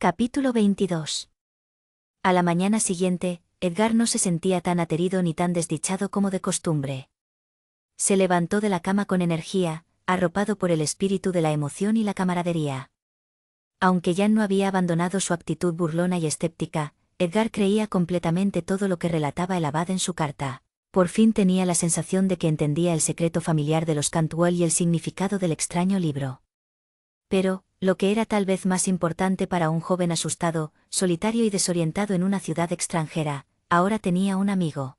Capítulo 22. A la mañana siguiente, Edgar no se sentía tan aterido ni tan desdichado como de costumbre. Se levantó de la cama con energía, arropado por el espíritu de la emoción y la camaradería. Aunque Jan no había abandonado su actitud burlona y escéptica, Edgar creía completamente todo lo que relataba el abad en su carta. Por fin tenía la sensación de que entendía el secreto familiar de los Cantwell y el significado del extraño libro. Pero, lo que era tal vez más importante para un joven asustado, solitario y desorientado en una ciudad extranjera, ahora tenía un amigo.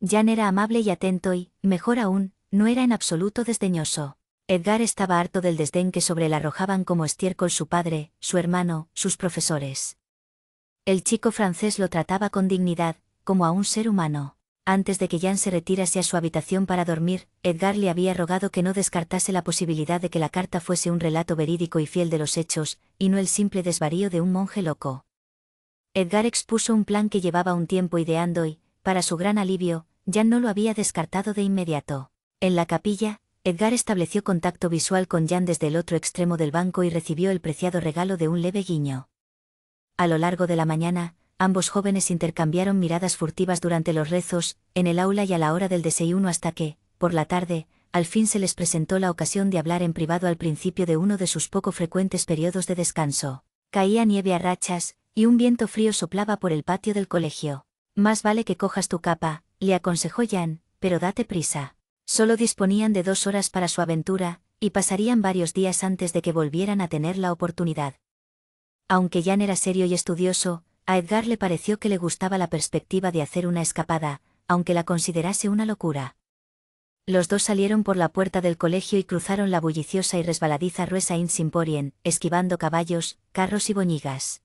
Jan era amable y atento y, mejor aún, no era en absoluto desdeñoso. Edgar estaba harto del desdén que sobre él arrojaban como estiércol su padre, su hermano, sus profesores. El chico francés lo trataba con dignidad, como a un ser humano. Antes de que Jan se retirase a su habitación para dormir, Edgar le había rogado que no descartase la posibilidad de que la carta fuese un relato verídico y fiel de los hechos, y no el simple desvarío de un monje loco. Edgar expuso un plan que llevaba un tiempo ideando y, para su gran alivio, Jan no lo había descartado de inmediato. En la capilla, Edgar estableció contacto visual con Jan desde el otro extremo del banco y recibió el preciado regalo de un leve guiño. A lo largo de la mañana, ambos jóvenes intercambiaron miradas furtivas durante los rezos, en el aula y a la hora del desayuno hasta que, por la tarde, al fin se les presentó la ocasión de hablar en privado al principio de uno de sus poco frecuentes periodos de descanso. Caía nieve a rachas, y un viento frío soplaba por el patio del colegio. Más vale que cojas tu capa, le aconsejó Jan, pero date prisa. Solo disponían de 2 horas para su aventura, y pasarían varios días antes de que volvieran a tener la oportunidad. Aunque Jan era serio y estudioso, a Edgar le pareció que le gustaba la perspectiva de hacer una escapada, aunque la considerase una locura. Los dos salieron por la puerta del colegio y cruzaron la bulliciosa y resbaladiza Rue Saint-Symphorien, esquivando caballos, carros y boñigas.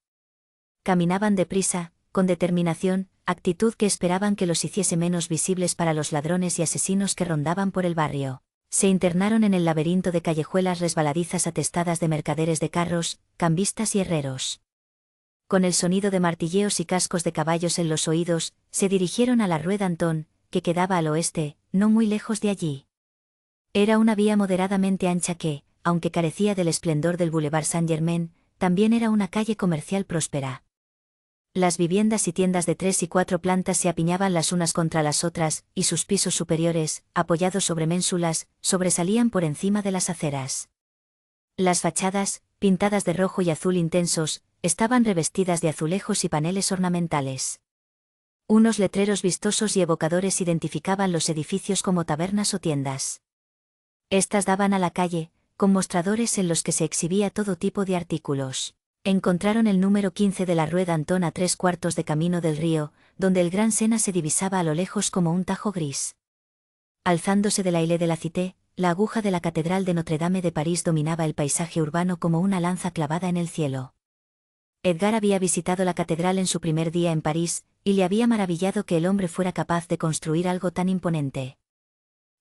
Caminaban deprisa, con determinación, actitud que esperaban que los hiciese menos visibles para los ladrones y asesinos que rondaban por el barrio. Se internaron en el laberinto de callejuelas resbaladizas atestadas de mercaderes de carros, cambistas y herreros. Con el sonido de martilleos y cascos de caballos en los oídos, se dirigieron a la Rue d'Anton, que quedaba al oeste, no muy lejos de allí. Era una vía moderadamente ancha que, aunque carecía del esplendor del Boulevard Saint-Germain, también era una calle comercial próspera. Las viviendas y tiendas de 3 y 4 plantas se apiñaban las unas contra las otras, y sus pisos superiores, apoyados sobre ménsulas, sobresalían por encima de las aceras. Las fachadas, pintadas de rojo y azul intensos, estaban revestidas de azulejos y paneles ornamentales. Unos letreros vistosos y evocadores identificaban los edificios como tabernas o tiendas. Estas daban a la calle, con mostradores en los que se exhibía todo tipo de artículos. Encontraron el número 15 de la Rue d'Anton a 3/4 de camino del río, donde el gran Sena se divisaba a lo lejos como un tajo gris. Alzándose de la Ile de la Cité, la aguja de la Catedral de Notre-Dame de París dominaba el paisaje urbano como una lanza clavada en el cielo. Edgar había visitado la catedral en su primer día en París, y le había maravillado que el hombre fuera capaz de construir algo tan imponente.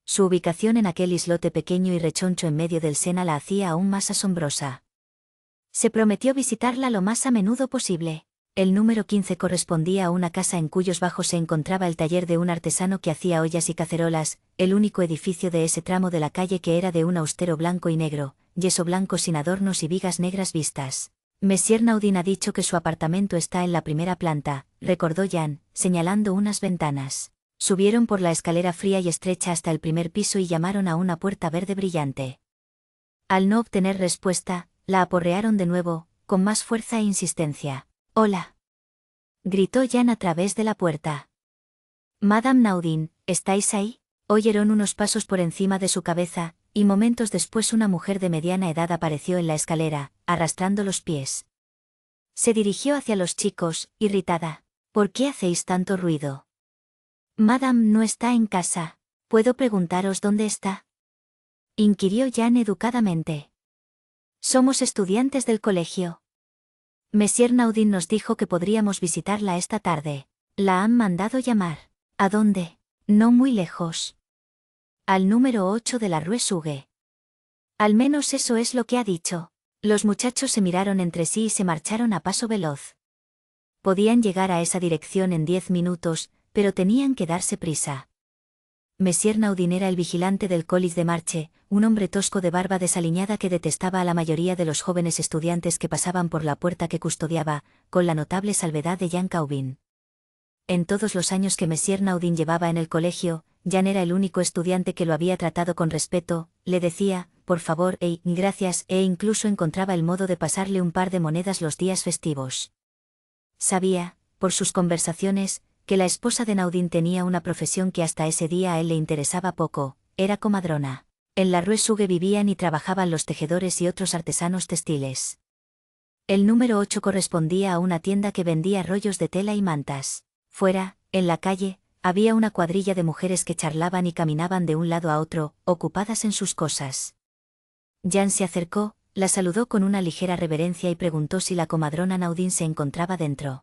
Su ubicación en aquel islote pequeño y rechoncho en medio del Sena la hacía aún más asombrosa. Se prometió visitarla lo más a menudo posible. El número 15 correspondía a una casa en cuyos bajos se encontraba el taller de un artesano que hacía ollas y cacerolas, el único edificio de ese tramo de la calle que era de un austero blanco y negro, yeso blanco sin adornos y vigas negras vistas. Monsieur Naudin ha dicho que su apartamento está en la primera planta, recordó Jan, señalando unas ventanas. Subieron por la escalera fría y estrecha hasta el primer piso y llamaron a una puerta verde brillante. Al no obtener respuesta, la aporrearon de nuevo, con más fuerza e insistencia. «Hola», gritó Jan a través de la puerta. «Madame Naudin, ¿estáis ahí?» Oyeron unos pasos por encima de su cabeza, y momentos después una mujer de mediana edad apareció en la escalera, arrastrando los pies. Se dirigió hacia los chicos, irritada. «¿Por qué hacéis tanto ruido?» «Madame no está en casa. ¿Puedo preguntaros dónde está?», inquirió Jan educadamente. «Somos estudiantes del colegio. Monsieur Naudin nos dijo que podríamos visitarla esta tarde. La han mandado llamar». «¿A dónde?» «No muy lejos. Al número 8 de la Rue Suge». «Al menos eso es lo que ha dicho». Los muchachos se miraron entre sí y se marcharon a paso veloz. Podían llegar a esa dirección en 10 minutos, pero tenían que darse prisa. Monsieur Naudin era el vigilante del College de Marche, un hombre tosco de barba desaliñada que detestaba a la mayoría de los jóvenes estudiantes que pasaban por la puerta que custodiaba, con la notable salvedad de Jean Caubin. En todos los años que Monsieur Naudin llevaba en el colegio, Jean era el único estudiante que lo había tratado con respeto, le decía, por favor gracias, e incluso encontraba el modo de pasarle un par de monedas los días festivos. Sabía, por sus conversaciones, que la esposa de Naudin tenía una profesión que hasta ese día a él le interesaba poco, era comadrona. En la Rue Suge vivían y trabajaban los tejedores y otros artesanos textiles. El número 8 correspondía a una tienda que vendía rollos de tela y mantas. Fuera, en la calle, había una cuadrilla de mujeres que charlaban y caminaban de un lado a otro, ocupadas en sus cosas. Jean se acercó, la saludó con una ligera reverencia y preguntó si la comadrona Naudin se encontraba dentro.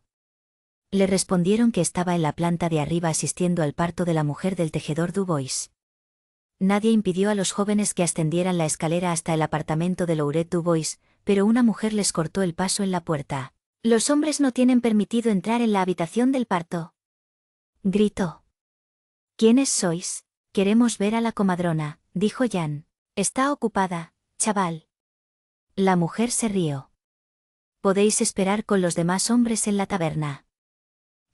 Le respondieron que estaba en la planta de arriba asistiendo al parto de la mujer del tejedor Dubois. Nadie impidió a los jóvenes que ascendieran la escalera hasta el apartamento de Laurette Dubois, pero una mujer les cortó el paso en la puerta. «Los hombres no tienen permitido entrar en la habitación del parto», gritó. «¿Quiénes sois? Queremos ver a la comadrona», dijo Jean. «Está ocupada, chaval». La mujer se rió. «Podéis esperar con los demás hombres en la taberna».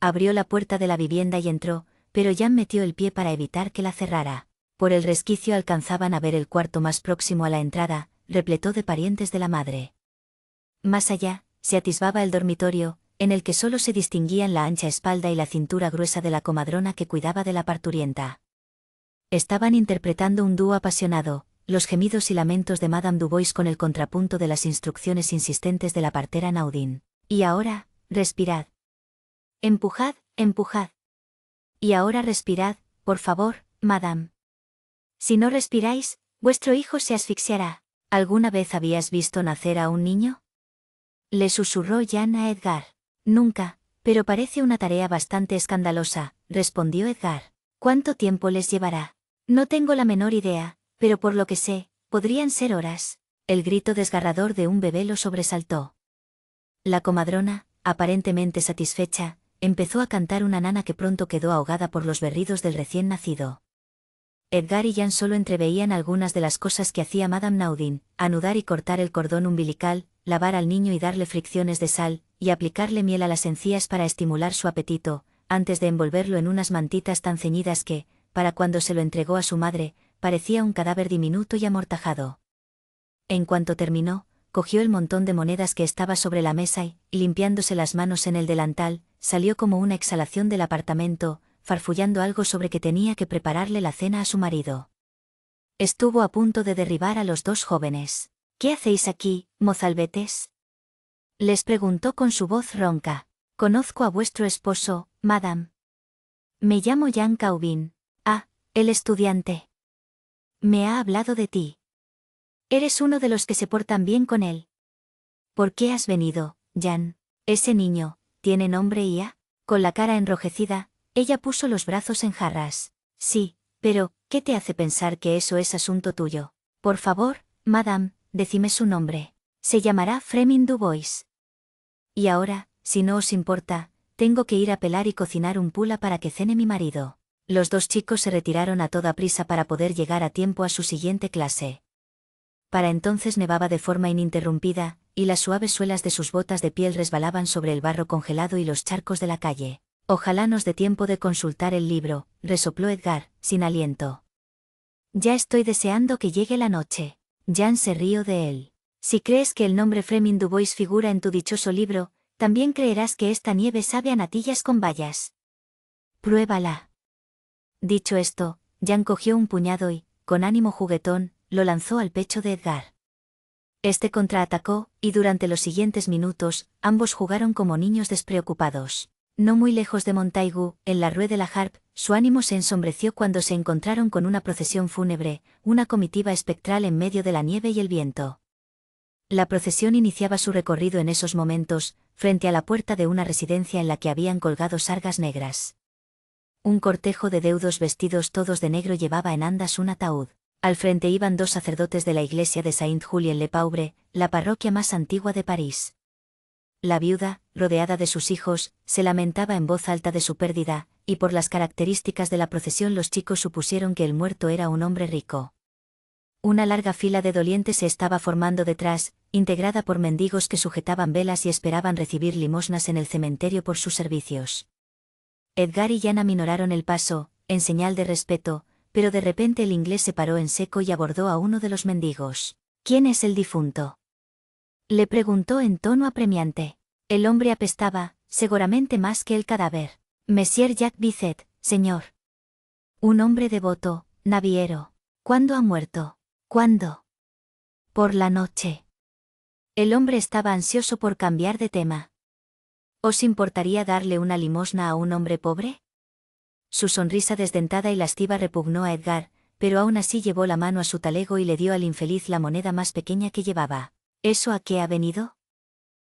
Abrió la puerta de la vivienda y entró, pero Jean metió el pie para evitar que la cerrara. Por el resquicio alcanzaban a ver el cuarto más próximo a la entrada, repleto de parientes de la madre. Más allá, se atisbaba el dormitorio, en el que solo se distinguían la ancha espalda y la cintura gruesa de la comadrona que cuidaba de la parturienta. Estaban interpretando un dúo apasionado, los gemidos y lamentos de Madame Dubois con el contrapunto de las instrucciones insistentes de la partera Naudin. «Y ahora, respirad. Empujad, empujad. Y ahora respirad, por favor, madame. Si no respiráis, vuestro hijo se asfixiará». «¿Alguna vez habías visto nacer a un niño?», le susurró Jean a Edgar. «Nunca, pero parece una tarea bastante escandalosa», respondió Edgar. «¿Cuánto tiempo les llevará?». «No tengo la menor idea, pero por lo que sé, podrían ser horas». El grito desgarrador de un bebé lo sobresaltó. La comadrona, aparentemente satisfecha, empezó a cantar una nana que pronto quedó ahogada por los berridos del recién nacido. Edgar y Jean solo entreveían algunas de las cosas que hacía Madame Naudin: anudar y cortar el cordón umbilical, lavar al niño y darle fricciones de sal, y aplicarle miel a las encías para estimular su apetito, antes de envolverlo en unas mantitas tan ceñidas que, para cuando se lo entregó a su madre, parecía un cadáver diminuto y amortajado. En cuanto terminó, cogió el montón de monedas que estaba sobre la mesa y, limpiándose las manos en el delantal, salió como una exhalación del apartamento, farfullando algo sobre que tenía que prepararle la cena a su marido. Estuvo a punto de derribar a los dos jóvenes. «¿Qué hacéis aquí, mozalbetes?», les preguntó con su voz ronca. «Conozco a vuestro esposo, madame. Me llamo Jean Caubin». «Ah, el estudiante. Me ha hablado de ti. Eres uno de los que se portan bien con él». «¿Por qué has venido, Jean? Ese niño, ¿tiene nombre Ia?». Con la cara enrojecida, ella puso los brazos en jarras. «Sí, pero, ¿qué te hace pensar que eso es asunto tuyo? Por favor, madame, decime su nombre». «Se llamará Frémin Dubois. Y ahora, si no os importa, tengo que ir a pelar y cocinar un pula para que cene mi marido». Los dos chicos se retiraron a toda prisa para poder llegar a tiempo a su siguiente clase. Para entonces nevaba de forma ininterrumpida, y las suaves suelas de sus botas de piel resbalaban sobre el barro congelado y los charcos de la calle. «Ojalá nos dé tiempo de consultar el libro», resopló Edgar, sin aliento. «Ya estoy deseando que llegue la noche». Jean se rió de él. «Si crees que el nombre Frémin Dubois figura en tu dichoso libro, también creerás que esta nieve sabe a natillas con bayas. Pruébala». Dicho esto, Jean cogió un puñado y, con ánimo juguetón, lo lanzó al pecho de Edgar. Este contraatacó, y durante los siguientes minutos, ambos jugaron como niños despreocupados. No muy lejos de Montaigu, en la Rue de la Harpe, su ánimo se ensombreció cuando se encontraron con una procesión fúnebre, una comitiva espectral en medio de la nieve y el viento. La procesión iniciaba su recorrido en esos momentos, frente a la puerta de una residencia en la que habían colgado sargas negras. Un cortejo de deudos vestidos todos de negro llevaba en andas un ataúd. Al frente iban dos sacerdotes de la iglesia de Saint-Julien-le-Pauvre, la parroquia más antigua de París. La viuda, rodeada de sus hijos, se lamentaba en voz alta de su pérdida, y por las características de la procesión los chicos supusieron que el muerto era un hombre rico. Una larga fila de dolientes se estaba formando detrás, integrada por mendigos que sujetaban velas y esperaban recibir limosnas en el cementerio por sus servicios. Edgar y Jan aminoraron el paso, en señal de respeto, pero de repente el inglés se paró en seco y abordó a uno de los mendigos. «¿Quién es el difunto?», le preguntó en tono apremiante. El hombre apestaba, seguramente más que el cadáver. «Monsieur Jacques Bisset, señor. Un hombre devoto, naviero. ¿Cuándo ha muerto?» «¿Cuándo?» «Por la noche». El hombre estaba ansioso por cambiar de tema. «¿Os importaría darle una limosna a un hombre pobre?». Su sonrisa desdentada y lasciva repugnó a Edgar, pero aún así llevó la mano a su talego y le dio al infeliz la moneda más pequeña que llevaba. «¿Eso a qué ha venido?»,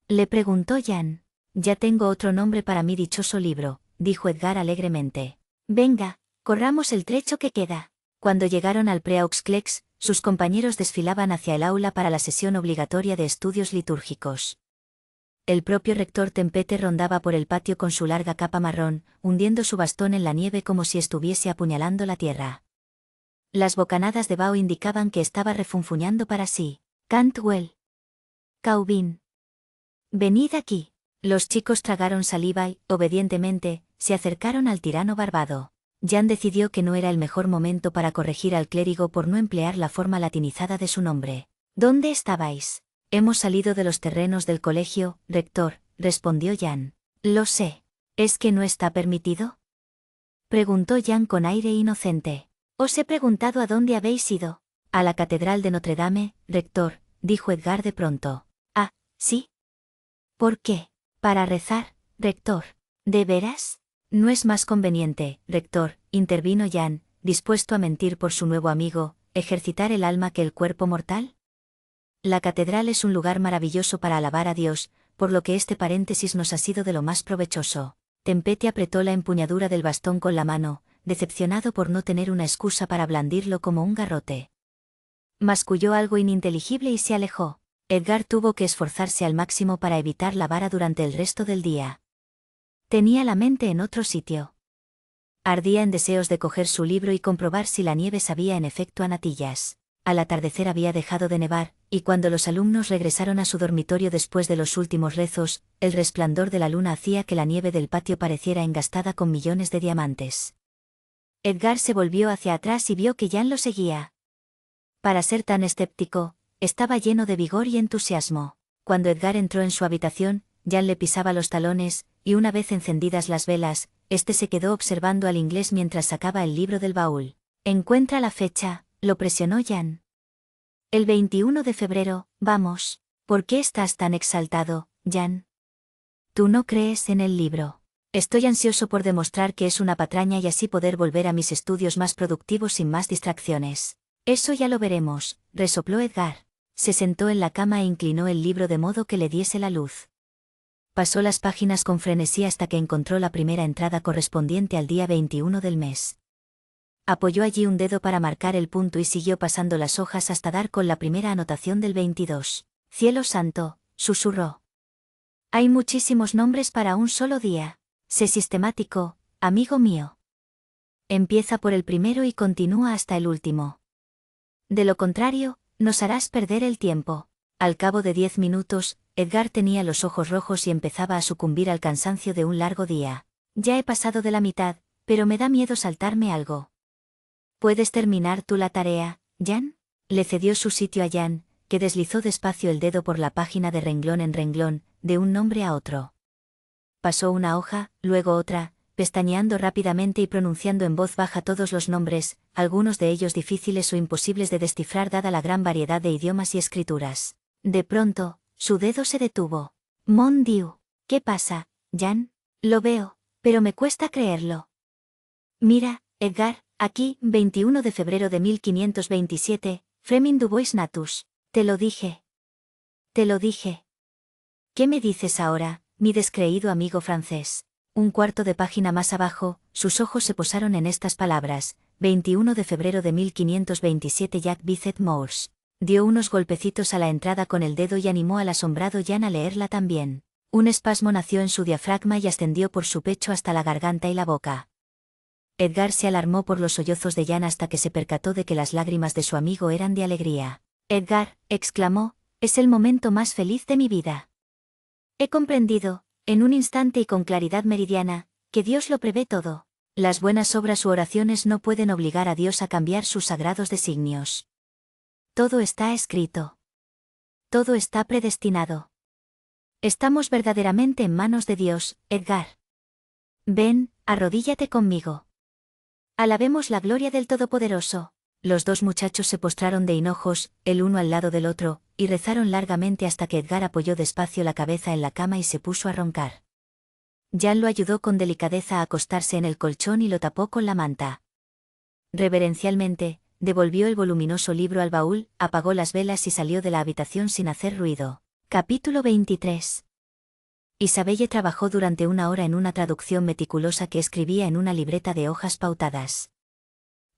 le preguntó Jan. «Ya tengo otro nombre para mi dichoso libro», dijo Edgar alegremente. «Venga, corramos el trecho que queda». Cuando llegaron al Preaux-Clex, sus compañeros desfilaban hacia el aula para la sesión obligatoria de estudios litúrgicos. El propio rector Tempete rondaba por el patio con su larga capa marrón, hundiendo su bastón en la nieve como si estuviese apuñalando la tierra. Las bocanadas de vaho indicaban que estaba refunfuñando para sí. «Cantwell. Cauvin. Venid aquí». Los chicos tragaron saliva y, obedientemente, se acercaron al tirano barbado. Jan decidió que no era el mejor momento para corregir al clérigo por no emplear la forma latinizada de su nombre. «¿Dónde estabais?». «Hemos salido de los terrenos del colegio, rector», respondió Jan. «Lo sé. ¿Es que no está permitido?», preguntó Jan con aire inocente. «Os he preguntado a dónde habéis ido». «A la catedral de Notre Dame, rector», dijo Edgar de pronto. «Ah, ¿sí? ¿Por qué?». «Para rezar, rector». «¿De veras?». «No es más conveniente, rector», intervino Jan, dispuesto a mentir por su nuevo amigo, «ejercitar el alma que el cuerpo mortal?». «La catedral es un lugar maravilloso para alabar a Dios, por lo que este paréntesis nos ha sido de lo más provechoso». Tempete apretó la empuñadura del bastón con la mano, decepcionado por no tener una excusa para blandirlo como un garrote. Masculló algo ininteligible y se alejó. Edgar tuvo que esforzarse al máximo para evitar la vara durante el resto del día. Tenía la mente en otro sitio. Ardía en deseos de coger su libro y comprobar si la nieve sabía en efecto a natillas. Al atardecer había dejado de nevar, y cuando los alumnos regresaron a su dormitorio después de los últimos rezos, el resplandor de la luna hacía que la nieve del patio pareciera engastada con millones de diamantes. Edgar se volvió hacia atrás y vio que Jan lo seguía. Para ser tan escéptico, estaba lleno de vigor y entusiasmo. Cuando Edgar entró en su habitación, Jan le pisaba los talones, y una vez encendidas las velas, este se quedó observando al inglés mientras sacaba el libro del baúl. «Encuentra la fecha», lo presionó Jan. «El 21 de febrero, vamos». «¿Por qué estás tan exaltado, Jan? Tú no crees en el libro». «Estoy ansioso por demostrar que es una patraña y así poder volver a mis estudios más productivos sin más distracciones». «Eso ya lo veremos», resopló Edgar. Se sentó en la cama e inclinó el libro de modo que le diese la luz. Pasó las páginas con frenesí hasta que encontró la primera entrada correspondiente al día 21 del mes. Apoyó allí un dedo para marcar el punto y siguió pasando las hojas hasta dar con la primera anotación del 22. «Cielo santo», susurró. «Hay muchísimos nombres para un solo día. Sé sistemático, amigo mío. Empieza por el primero y continúa hasta el último. De lo contrario, nos harás perder el tiempo». Al cabo de 10 minutos, Edgar tenía los ojos rojos y empezaba a sucumbir al cansancio de un largo día. «Ya he pasado de la mitad, pero me da miedo saltarme algo». «¿Puedes terminar tú la tarea, Jan?». Le cedió su sitio a Jan, que deslizó despacio el dedo por la página de renglón en renglón, de un nombre a otro. Pasó una hoja, luego otra, pestañeando rápidamente y pronunciando en voz baja todos los nombres, algunos de ellos difíciles o imposibles de descifrar dada la gran variedad de idiomas y escrituras. De pronto, su dedo se detuvo. «Mon Dieu, ¿qué pasa, Jan?». «Lo veo, pero me cuesta creerlo». «Mira, Edgar, aquí, 21 de febrero de 1527, Fremin du Bois Natus. Te lo dije». «Te lo dije». «¿Qué me dices ahora, mi descreído amigo francés?». Un cuarto de página más abajo, sus ojos se posaron en estas palabras: 21 de febrero de 1527 Jacques Bisset Mours. Dio unos golpecitos a la entrada con el dedo y animó al asombrado Jan a leerla también. Un espasmo nació en su diafragma y ascendió por su pecho hasta la garganta y la boca. Edgar se alarmó por los sollozos de Jan hasta que se percató de que las lágrimas de su amigo eran de alegría. «Edgar», exclamó, «es el momento más feliz de mi vida. He comprendido, en un instante y con claridad meridiana, que Dios lo prevé todo. Las buenas obras u oraciones no pueden obligar a Dios a cambiar sus sagrados designios. Todo está escrito. Todo está predestinado. Estamos verdaderamente en manos de Dios, Edgar. Ven, arrodíllate conmigo. Alabemos la gloria del Todopoderoso». Los dos muchachos se postraron de hinojos, el uno al lado del otro, y rezaron largamente hasta que Edgar apoyó despacio la cabeza en la cama y se puso a roncar. Jan lo ayudó con delicadeza a acostarse en el colchón y lo tapó con la manta. Reverencialmente, devolvió el voluminoso libro al baúl, apagó las velas y salió de la habitación sin hacer ruido. Capítulo 23. Isabelle trabajó durante una hora en una traducción meticulosa que escribía en una libreta de hojas pautadas.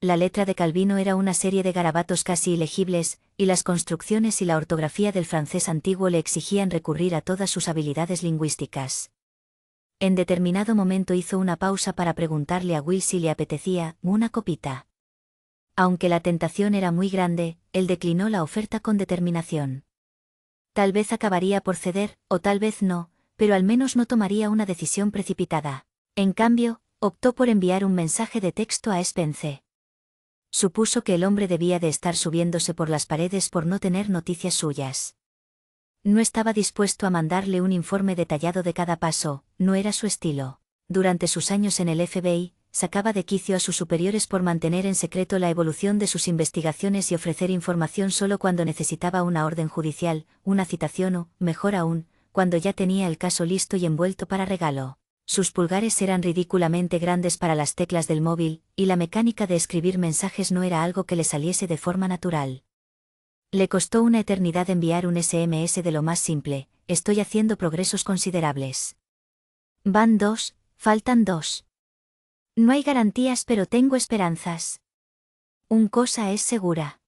La letra de Calvino era una serie de garabatos casi ilegibles, y las construcciones y la ortografía del francés antiguo le exigían recurrir a todas sus habilidades lingüísticas. En determinado momento hizo una pausa para preguntarle a Will si le apetecía una copita. Aunque la tentación era muy grande, él declinó la oferta con determinación. Tal vez acabaría por ceder, o tal vez no, pero al menos no tomaría una decisión precipitada. En cambio, optó por enviar un mensaje de texto a Spence. Supuso que el hombre debía de estar subiéndose por las paredes por no tener noticias suyas. No estaba dispuesto a mandarle un informe detallado de cada paso, no era su estilo. Durante sus años en el FBI, sacaba de quicio a sus superiores por mantener en secreto la evolución de sus investigaciones y ofrecer información solo cuando necesitaba una orden judicial, una citación o, mejor aún, cuando ya tenía el caso listo y envuelto para regalo. Sus pulgares eran ridículamente grandes para las teclas del móvil, y la mecánica de escribir mensajes no era algo que le saliese de forma natural. Le costó una eternidad enviar un SMS de lo más simple: «Estoy haciendo progresos considerables. Van 2, faltan 2. No hay garantías pero tengo esperanzas. Un cosa es segura.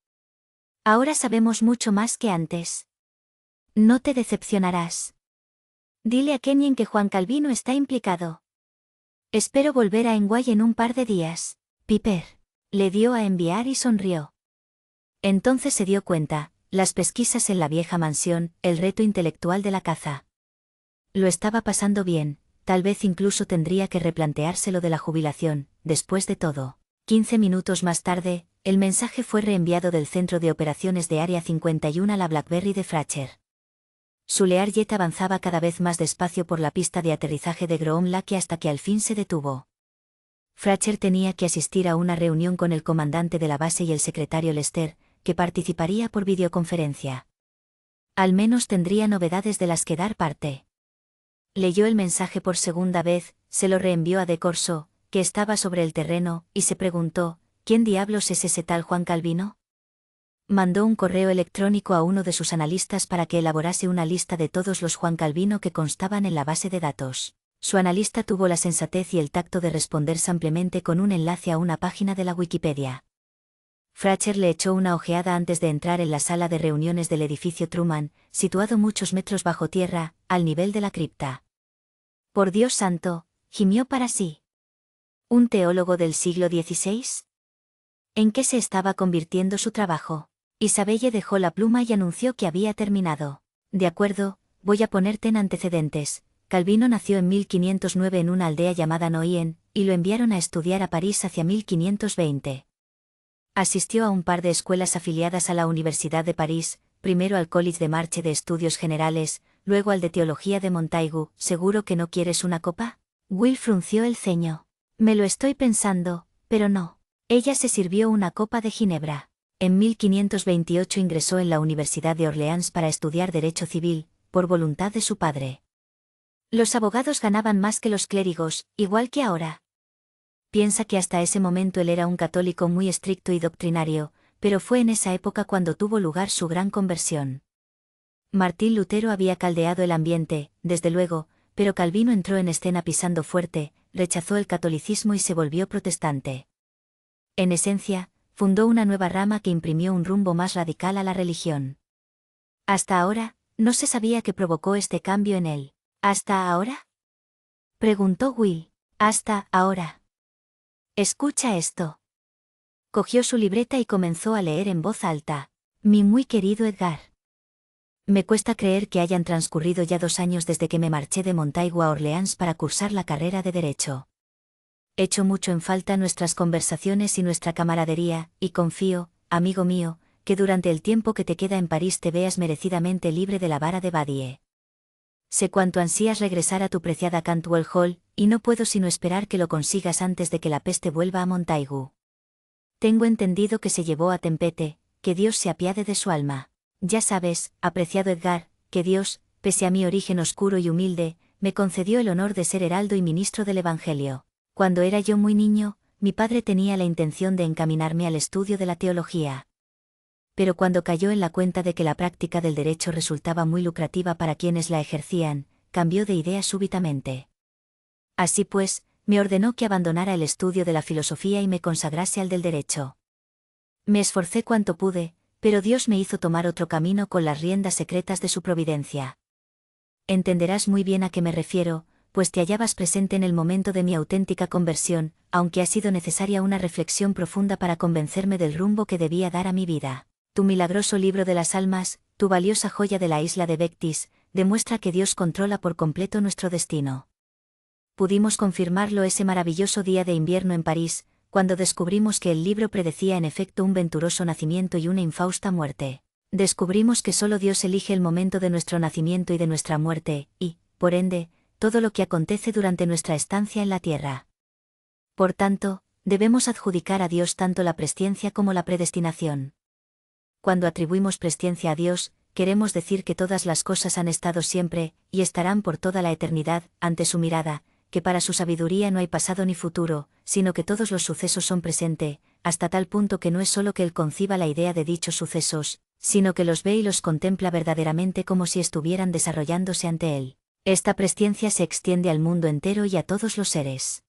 Ahora sabemos mucho más que antes. No te decepcionarás. Dile a Kenyon que Juan Calvino está implicado. Espero volver a Enguay en un par de días. Piper». Le dio a enviar y sonrió. Entonces se dio cuenta, las pesquisas en la vieja mansión, el reto intelectual de la caza. Lo estaba pasando bien, tal vez incluso tendría que replanteárselo de la jubilación. Después de todo. 15 minutos más tarde, el mensaje fue reenviado del centro de operaciones de Área 51 a la BlackBerry de Fracture. Su Learjet avanzaba cada vez más despacio por la pista de aterrizaje de Groom Lake hasta que al fin se detuvo. Fracture tenía que asistir a una reunión con el comandante de la base y el secretario Lester, que participaría por videoconferencia. Al menos tendría novedades de las que dar parte. Leyó el mensaje por segunda vez, se lo reenvió a De Corso, que estaba sobre el terreno, y se preguntó, ¿quién diablos es ese tal Juan Calvino? Mandó un correo electrónico a uno de sus analistas para que elaborase una lista de todos los Juan Calvino que constaban en la base de datos. Su analista tuvo la sensatez y el tacto de responder simplemente con un enlace a una página de la Wikipedia. Fracture le echó una ojeada antes de entrar en la sala de reuniones del edificio Truman, situado muchos metros bajo tierra, al nivel de la cripta. «Por Dios santo», gimió para sí. ¿Un teólogo del siglo XVI? ¿En qué se estaba convirtiendo su trabajo? Isabelle dejó la pluma y anunció que había terminado. «De acuerdo, voy a ponerte en antecedentes. Calvino nació en 1509 en una aldea llamada Noyen, y lo enviaron a estudiar a París hacia 1520. Asistió a un par de escuelas afiliadas a la Universidad de París, primero al College de Marche de Estudios Generales, luego al de Teología de Montaigu. ¿Seguro que no quieres una copa?» Will frunció el ceño. «Me lo estoy pensando, pero no». Ella se sirvió una copa de ginebra. En 1528 ingresó en la Universidad de Orleans para estudiar Derecho Civil, por voluntad de su padre. Los abogados ganaban más que los clérigos, igual que ahora. Piensa que hasta ese momento él era un católico muy estricto y doctrinario, pero fue en esa época cuando tuvo lugar su gran conversión. Martín Lutero había caldeado el ambiente, desde luego, pero Calvino entró en escena pisando fuerte, rechazó el catolicismo y se volvió protestante. En esencia, fundó una nueva rama que imprimió un rumbo más radical a la religión. Hasta ahora, no se sabía qué provocó este cambio en él. ¿Hasta ahora?, preguntó Will. «Hasta ahora». Escucha esto. Cogió su libreta y comenzó a leer en voz alta. Mi muy querido Edgar. Me cuesta creer que hayan transcurrido ya 2 años desde que me marché de Montaigu a Orleans para cursar la carrera de Derecho. Echo mucho en falta nuestras conversaciones y nuestra camaradería, y confío, amigo mío, que durante el tiempo que te queda en París te veas merecidamente libre de la vara de Badie. Sé cuánto ansías regresar a tu preciada Cantwell Hall, y no puedo sino esperar que lo consigas antes de que la peste vuelva a Montaigu. Tengo entendido que se llevó a Tempete, que Dios se apiade de su alma. Ya sabes, apreciado Edgar, que Dios, pese a mi origen oscuro y humilde, me concedió el honor de ser heraldo y ministro del Evangelio. Cuando era yo muy niño, mi padre tenía la intención de encaminarme al estudio de la teología. Pero cuando cayó en la cuenta de que la práctica del derecho resultaba muy lucrativa para quienes la ejercían, cambió de idea súbitamente. Así pues, me ordenó que abandonara el estudio de la filosofía y me consagrase al del derecho. Me esforcé cuanto pude, pero Dios me hizo tomar otro camino con las riendas secretas de su providencia. Entenderás muy bien a qué me refiero, pues te hallabas presente en el momento de mi auténtica conversión, aunque ha sido necesaria una reflexión profunda para convencerme del rumbo que debía dar a mi vida. Tu milagroso libro de las almas, tu valiosa joya de la isla de Bectis, demuestra que Dios controla por completo nuestro destino. Pudimos confirmarlo ese maravilloso día de invierno en París, cuando descubrimos que el libro predecía en efecto un venturoso nacimiento y una infausta muerte. Descubrimos que solo Dios elige el momento de nuestro nacimiento y de nuestra muerte, y, por ende, todo lo que acontece durante nuestra estancia en la tierra. Por tanto, debemos adjudicar a Dios tanto la presciencia como la predestinación. Cuando atribuimos presciencia a Dios, queremos decir que todas las cosas han estado siempre, y estarán por toda la eternidad, ante su mirada, que para su sabiduría no hay pasado ni futuro, sino que todos los sucesos son presente, hasta tal punto que no es solo que él conciba la idea de dichos sucesos, sino que los ve y los contempla verdaderamente como si estuvieran desarrollándose ante él. Esta presciencia se extiende al mundo entero y a todos los seres.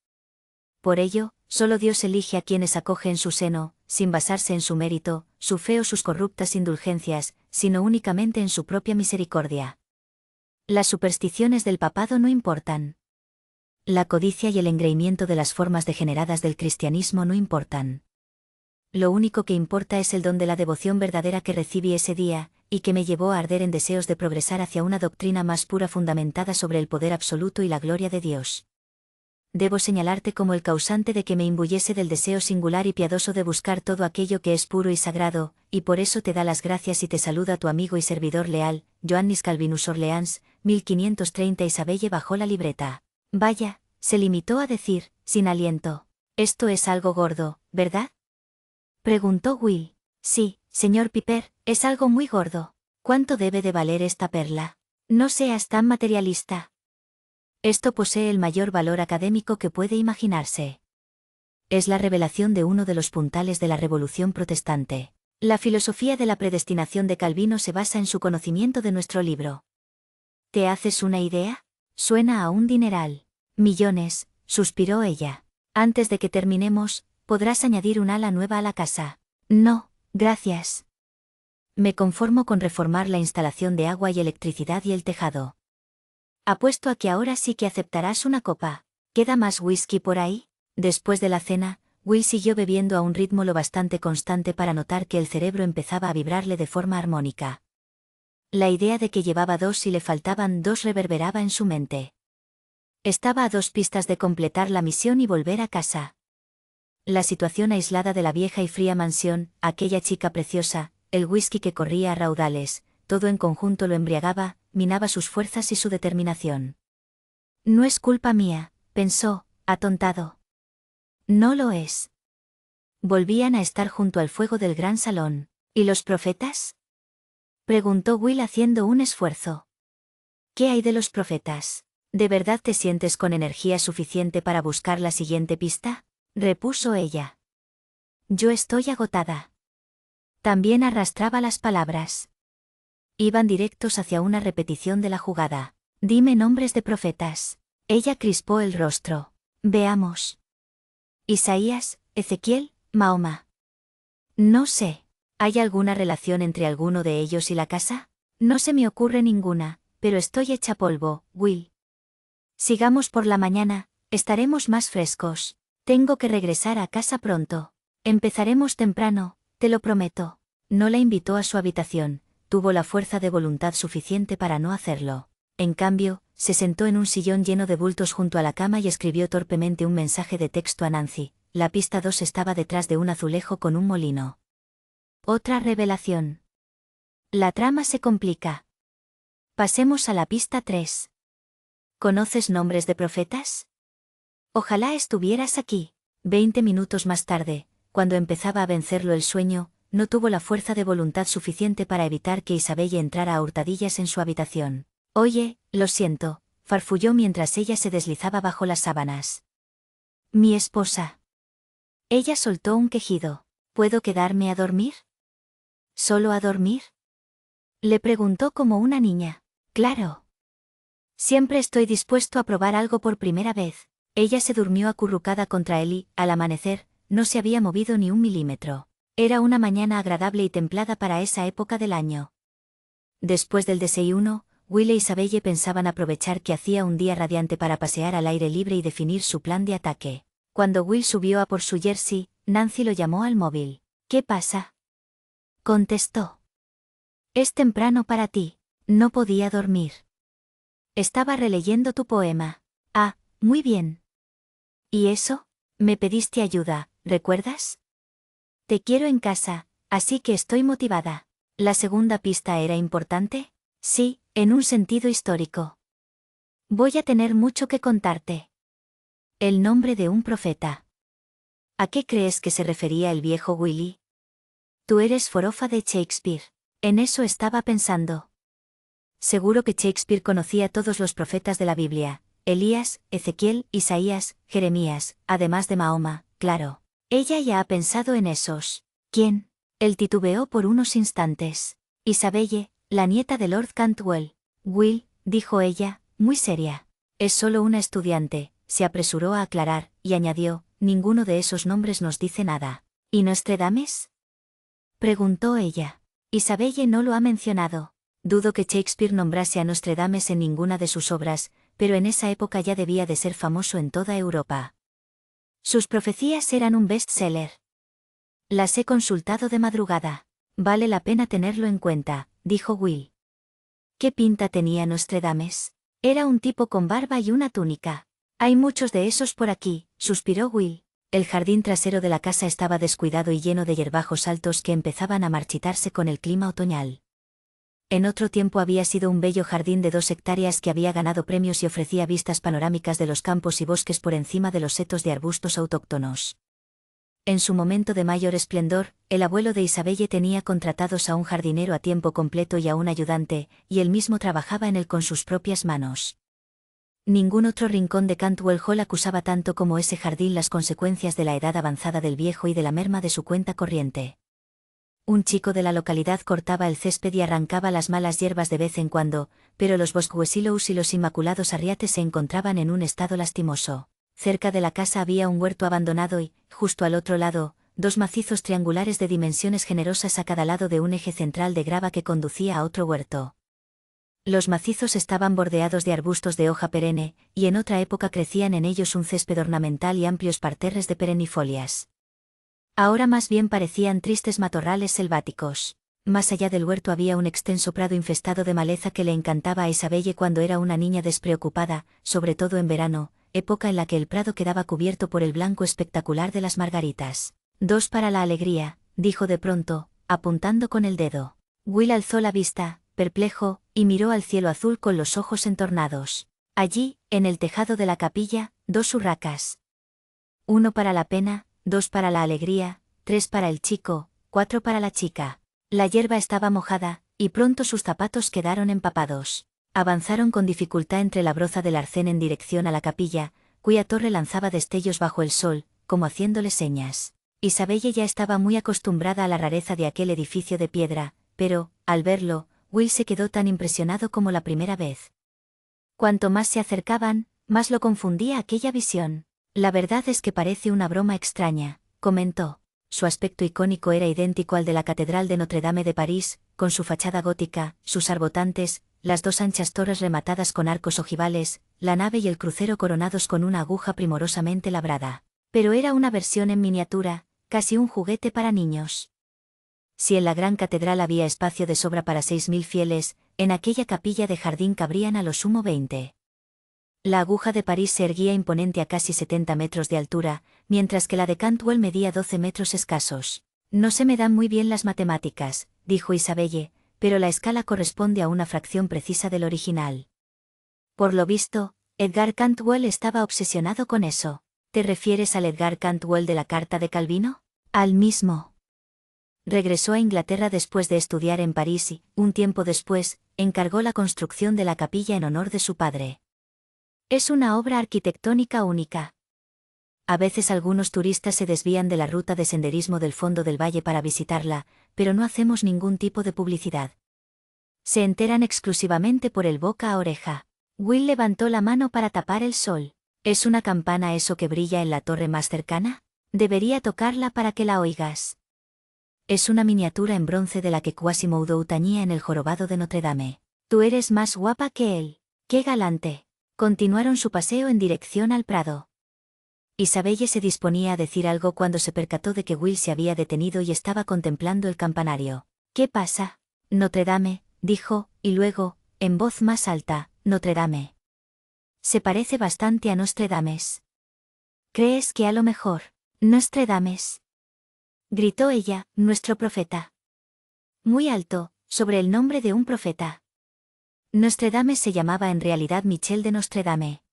Por ello, solo Dios elige a quienes acoge en su seno, sin basarse en su mérito, su fe o sus corruptas indulgencias, sino únicamente en su propia misericordia. Las supersticiones del papado no importan. La codicia y el engreimiento de las formas degeneradas del cristianismo no importan. Lo único que importa es el don de la devoción verdadera que recibí ese día, y que me llevó a arder en deseos de progresar hacia una doctrina más pura fundamentada sobre el poder absoluto y la gloria de Dios. Debo señalarte como el causante de que me imbuyese del deseo singular y piadoso de buscar todo aquello que es puro y sagrado, y por eso te da las gracias y te saluda tu amigo y servidor leal, Johannis Calvinus Orleans, 1530. Isabelle bajó la libreta. Vaya, se limitó a decir, sin aliento. Esto es algo gordo, ¿verdad? Preguntó Will. Sí, señor Piper, es algo muy gordo. ¿Cuánto debe de valer esta perla? No seas tan materialista. Esto posee el mayor valor académico que puede imaginarse. Es la revelación de uno de los puntales de la Revolución Protestante. La filosofía de la predestinación de Calvino se basa en su conocimiento de nuestro libro. ¿Te haces una idea? Suena a un dineral. Millones, suspiró ella. Antes de que terminemos, podrás añadir un ala nueva a la casa. No, gracias. Me conformo con reformar la instalación de agua y electricidad y el tejado. Apuesto a que ahora sí que aceptarás una copa. ¿Queda más whisky por ahí? Después de la cena, Will siguió bebiendo a un ritmo lo bastante constante para notar que el cerebro empezaba a vibrarle de forma armónica. La idea de que llevaba 2 y le faltaban 2 reverberaba en su mente. Estaba a 2 pistas de completar la misión y volver a casa. La situación aislada de la vieja y fría mansión, aquella chica preciosa, el whisky que corría a raudales, todo en conjunto lo embriagaba, minaba sus fuerzas y su determinación. No es culpa mía, pensó, atontado. No lo es. Volvían a estar junto al fuego del gran salón. ¿Y los profetas? Preguntó Will haciendo un esfuerzo. ¿Qué hay de los profetas? ¿De verdad te sientes con energía suficiente para buscar la siguiente pista? Repuso ella. Yo estoy agotada. También arrastraba las palabras. Iban directos hacia una repetición de la jugada. Dime nombres de profetas. Ella crispó el rostro. Veamos. Isaías, Ezequiel, Mahoma. No sé. ¿Hay alguna relación entre alguno de ellos y la casa? No se me ocurre ninguna, pero estoy hecha polvo, Will. Sigamos por la mañana, estaremos más frescos. Tengo que regresar a casa pronto. Empezaremos temprano, te lo prometo. No la invitó a su habitación, tuvo la fuerza de voluntad suficiente para no hacerlo. En cambio, se sentó en un sillón lleno de bultos junto a la cama y escribió torpemente un mensaje de texto a Nancy. La pista 2 estaba detrás de un azulejo con un molino. Otra revelación. La trama se complica. Pasemos a la pista 3. ¿Conoces nombres de profetas? Ojalá estuvieras aquí. 20 minutos más tarde, cuando empezaba a vencerlo el sueño, no tuvo la fuerza de voluntad suficiente para evitar que Isabelle entrara a hurtadillas en su habitación. Oye, lo siento, farfulló mientras ella se deslizaba bajo las sábanas. Mi esposa. Ella soltó un quejido. ¿Puedo quedarme a dormir? ¿Solo a dormir? Le preguntó como una niña. Claro. Siempre estoy dispuesto a probar algo por primera vez. Ella se durmió acurrucada contra él y, al amanecer, no se había movido ni un milímetro. Era una mañana agradable y templada para esa época del año. Después del desayuno, Will e Isabelle pensaban aprovechar que hacía un día radiante para pasear al aire libre y definir su plan de ataque. Cuando Will subió a por su jersey, Nancy lo llamó al móvil. ¿Qué pasa? Contestó. Es temprano para ti. No podía dormir. Estaba releyendo tu poema. Ah, muy bien. ¿Y eso? Me pediste ayuda, ¿recuerdas? Te quiero en casa, así que estoy motivada. ¿La segunda pista era importante? Sí, en un sentido histórico. Voy a tener mucho que contarte. El nombre de un profeta. ¿A qué crees que se refería el viejo Willy? Tú eres forofa de Shakespeare. En eso estaba pensando. Seguro que Shakespeare conocía todos los profetas de la Biblia, Elías, Ezequiel, Isaías, Jeremías, además de Mahoma, claro. Ella ya ha pensado en esos. ¿Quién? Él titubeó por unos instantes. Isabelle, la nieta de Lord Cantwell. Will, dijo ella, muy seria. Es solo una estudiante, se apresuró a aclarar, y añadió, ninguno de esos nombres nos dice nada. ¿Y Nostradamus? Preguntó ella. Isabelle no lo ha mencionado. Dudo que Shakespeare nombrase a Nostradamus en ninguna de sus obras, pero en esa época ya debía de ser famoso en toda Europa. Sus profecías eran un bestseller. Las he consultado de madrugada. Vale la pena tenerlo en cuenta, dijo Will. ¿Qué pinta tenía Nostradamus? Era un tipo con barba y una túnica. Hay muchos de esos por aquí, suspiró Will. El jardín trasero de la casa estaba descuidado y lleno de hierbajos altos que empezaban a marchitarse con el clima otoñal. En otro tiempo había sido un bello jardín de 2 hectáreas que había ganado premios y ofrecía vistas panorámicas de los campos y bosques por encima de los setos de arbustos autóctonos. En su momento de mayor esplendor, el abuelo de Isabelle tenía contratados a un jardinero a tiempo completo y a un ayudante, y él mismo trabajaba en él con sus propias manos. Ningún otro rincón de Cantwell Hall acusaba tanto como ese jardín las consecuencias de la edad avanzada del viejo y de la merma de su cuenta corriente. Un chico de la localidad cortaba el césped y arrancaba las malas hierbas de vez en cuando, pero los Bosque Willows y los Inmaculados Arriates se encontraban en un estado lastimoso. Cerca de la casa había un huerto abandonado y, justo al otro lado, 2 macizos triangulares de dimensiones generosas a cada lado de un eje central de grava que conducía a otro huerto. Los macizos estaban bordeados de arbustos de hoja perenne, y en otra época crecían en ellos un césped ornamental y amplios parterres de perennifolias. Ahora más bien parecían tristes matorrales selváticos. Más allá del huerto había un extenso prado infestado de maleza que le encantaba a Isabelle cuando era una niña despreocupada, sobre todo en verano, época en la que el prado quedaba cubierto por el blanco espectacular de las margaritas. 2 para la alegría, dijo de pronto, apuntando con el dedo. Will alzó la vista, perplejo, y miró al cielo azul con los ojos entornados. Allí, en el tejado de la capilla, 2 urracas. 1 para la pena, 2 para la alegría, 3 para el chico, 4 para la chica. La hierba estaba mojada, y pronto sus zapatos quedaron empapados. Avanzaron con dificultad entre la broza del arcén en dirección a la capilla, cuya torre lanzaba destellos bajo el sol, como haciéndole señas. Isabelle ya estaba muy acostumbrada a la rareza de aquel edificio de piedra, pero, al verlo, Will se quedó tan impresionado como la primera vez. Cuanto más se acercaban, más lo confundía aquella visión. La verdad es que parece una broma extraña, comentó. Su aspecto icónico era idéntico al de la Catedral de Notre Dame de París, con su fachada gótica, sus arbotantes, las 2 anchas torres rematadas con arcos ojivales, la nave y el crucero coronados con una aguja primorosamente labrada. Pero era una versión en miniatura, casi un juguete para niños. Si en la gran catedral había espacio de sobra para 6.000 fieles, en aquella capilla de jardín cabrían a lo sumo 20. La aguja de París se erguía imponente a casi 70 metros de altura, mientras que la de Cantwell medía 12 metros escasos. No se me dan muy bien las matemáticas, dijo Isabelle, pero la escala corresponde a una fracción precisa del original. Por lo visto, Edgar Cantwell estaba obsesionado con eso. ¿Te refieres al Edgar Cantwell de la Carta de Calvino? Al mismo. Regresó a Inglaterra después de estudiar en París y, un tiempo después, encargó la construcción de la capilla en honor de su padre. Es una obra arquitectónica única. A veces algunos turistas se desvían de la ruta de senderismo del fondo del valle para visitarla, pero no hacemos ningún tipo de publicidad. Se enteran exclusivamente por el boca a oreja. Will levantó la mano para tapar el sol. ¿Es una campana eso que brilla en la torre más cercana? Debería tocarla para que la oigas. Es una miniatura en bronce de la que Quasimodo tañía en el jorobado de Notre Dame. Tú eres más guapa que él. ¡Qué galante! Continuaron su paseo en dirección al Prado. Isabelle se disponía a decir algo cuando se percató de que Will se había detenido y estaba contemplando el campanario. ¿Qué pasa? Notre Dame, dijo, y luego, en voz más alta, Notre Dame. Se parece bastante a Nostradames. ¿Crees que a lo mejor, Nostradames? Gritó ella, nuestro profeta. Muy alto, sobre el nombre de un profeta. Nostradames se llamaba en realidad Michel de Nostredame.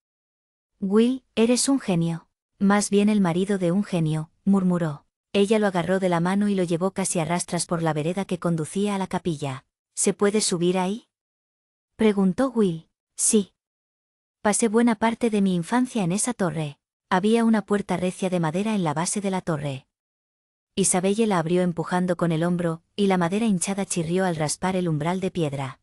Will, eres un genio. Más bien el marido de un genio, murmuró. Ella lo agarró de la mano y lo llevó casi a rastras por la vereda que conducía a la capilla. ¿Se puede subir ahí? Preguntó Will. Sí. Pasé buena parte de mi infancia en esa torre. Había una puerta recia de madera en la base de la torre. Isabelle la abrió empujando con el hombro, y la madera hinchada chirrió al raspar el umbral de piedra.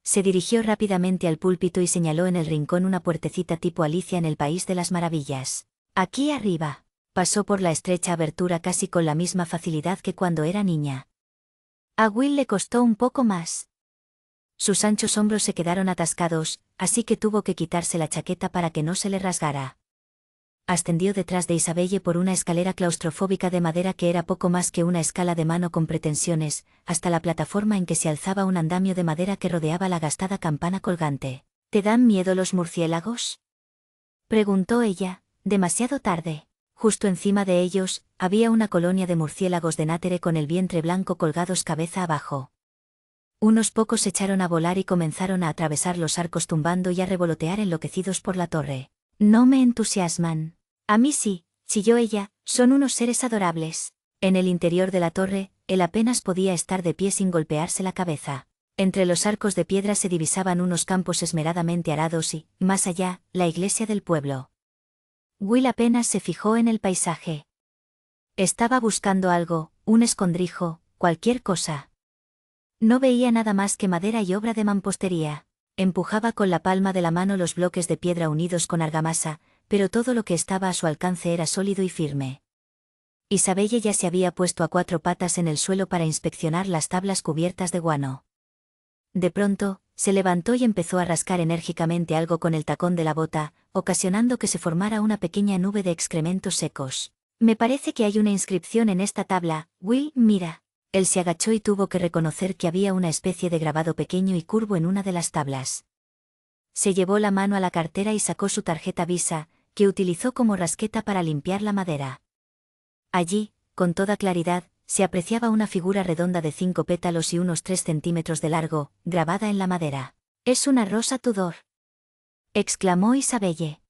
Se dirigió rápidamente al púlpito y señaló en el rincón una puertecita tipo Alicia en el País de las Maravillas. Aquí arriba. Pasó por la estrecha abertura casi con la misma facilidad que cuando era niña. A Will le costó un poco más. Sus anchos hombros se quedaron atascados, así que tuvo que quitarse la chaqueta para que no se le rasgara. Ascendió detrás de Isabelle por una escalera claustrofóbica de madera que era poco más que una escala de mano con pretensiones, hasta la plataforma en que se alzaba un andamio de madera que rodeaba la gastada campana colgante. ¿Te dan miedo los murciélagos? Preguntó ella, demasiado tarde. Justo encima de ellos, había una colonia de murciélagos de nátere con el vientre blanco colgados cabeza abajo. Unos pocos se echaron a volar y comenzaron a atravesar los arcos tumbando y a revolotear enloquecidos por la torre. No me entusiasman. A mí sí, chilló ella, son unos seres adorables. En el interior de la torre, él apenas podía estar de pie sin golpearse la cabeza. Entre los arcos de piedra se divisaban unos campos esmeradamente arados y, más allá, la iglesia del pueblo. Will apenas se fijó en el paisaje. Estaba buscando algo, un escondrijo, cualquier cosa. No veía nada más que madera y obra de mampostería. Empujaba con la palma de la mano los bloques de piedra unidos con argamasa, pero todo lo que estaba a su alcance era sólido y firme. Isabelle ya se había puesto a cuatro patas en el suelo para inspeccionar las tablas cubiertas de guano. De pronto, se levantó y empezó a rascar enérgicamente algo con el tacón de la bota, ocasionando que se formara una pequeña nube de excrementos secos. Me parece que hay una inscripción en esta tabla, Will, mira. Él se agachó y tuvo que reconocer que había una especie de grabado pequeño y curvo en una de las tablas. Se llevó la mano a la cartera y sacó su tarjeta Visa, que utilizó como rasqueta para limpiar la madera. Allí, con toda claridad, se apreciaba una figura redonda de 5 pétalos y unos 3 centímetros de largo, grabada en la madera. «Es una rosa Tudor», exclamó Isabelle.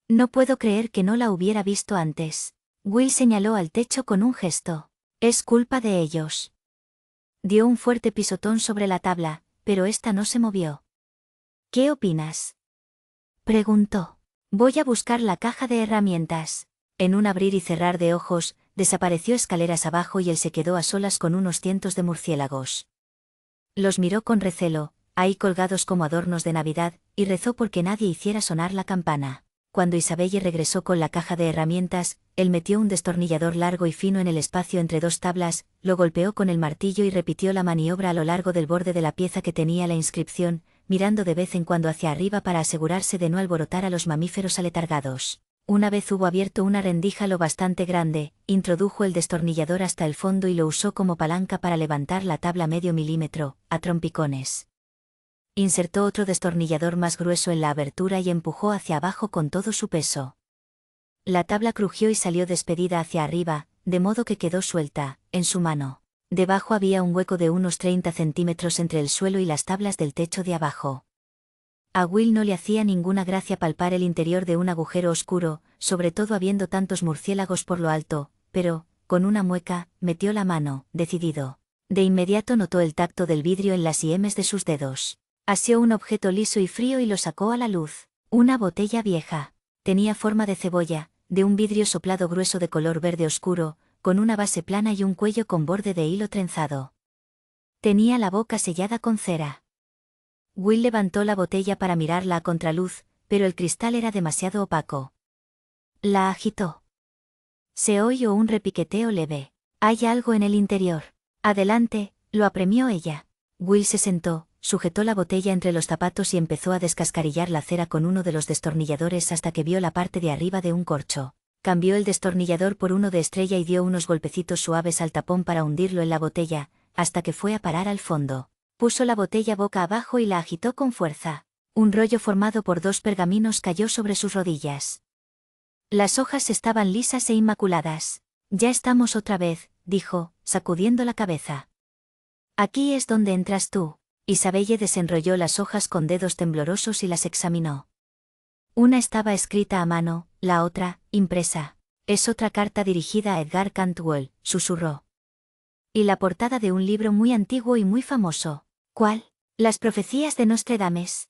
«No puedo creer que no la hubiera visto antes». Will señaló al techo con un gesto. «Es culpa de ellos». Dio un fuerte pisotón sobre la tabla, pero ésta no se movió. «¿Qué opinas?», preguntó. «Voy a buscar la caja de herramientas». En un abrir y cerrar de ojos, desapareció escaleras abajo y él se quedó a solas con unos cientos de murciélagos. Los miró con recelo, ahí colgados como adornos de Navidad, y rezó porque nadie hiciera sonar la campana. Cuando Isabelle regresó con la caja de herramientas, él metió un destornillador largo y fino en el espacio entre dos tablas, lo golpeó con el martillo y repitió la maniobra a lo largo del borde de la pieza que tenía la inscripción, mirando de vez en cuando hacia arriba para asegurarse de no alborotar a los mamíferos aletargados. Una vez hubo abierto una rendija lo bastante grande, introdujo el destornillador hasta el fondo y lo usó como palanca para levantar la tabla medio milímetro, a trompicones. Insertó otro destornillador más grueso en la abertura y empujó hacia abajo con todo su peso. La tabla crujió y salió despedida hacia arriba, de modo que quedó suelta, en su mano. Debajo había un hueco de unos 30 centímetros entre el suelo y las tablas del techo de abajo. A Will no le hacía ninguna gracia palpar el interior de un agujero oscuro, sobre todo habiendo tantos murciélagos por lo alto, pero, con una mueca, metió la mano, decidido. De inmediato notó el tacto del vidrio en las yemas de sus dedos. Asió un objeto liso y frío y lo sacó a la luz. Una botella vieja. Tenía forma de cebolla, de un vidrio soplado grueso de color verde oscuro, con una base plana y un cuello con borde de hilo trenzado. Tenía la boca sellada con cera. Will levantó la botella para mirarla a contraluz, pero el cristal era demasiado opaco. La agitó. Se oyó un repiqueteo leve. «Hay algo en el interior. Adelante», lo apremió ella. Will se sentó, sujetó la botella entre los zapatos y empezó a descascarillar la cera con uno de los destornilladores hasta que vio la parte de arriba de un corcho. Cambió el destornillador por uno de estrella y dio unos golpecitos suaves al tapón para hundirlo en la botella, hasta que fue a parar al fondo. Puso la botella boca abajo y la agitó con fuerza. Un rollo formado por 2 pergaminos cayó sobre sus rodillas. Las hojas estaban lisas e inmaculadas. «Ya estamos otra vez», dijo, sacudiendo la cabeza. «Aquí es donde entras tú». Isabelle desenrolló las hojas con dedos temblorosos y las examinó. Una estaba escrita a mano, la otra, impresa. «Es otra carta dirigida a Edgar Cantwell», susurró. «Y la portada de un libro muy antiguo y muy famoso». «¿Cuál?» «Las profecías de Nostradamus».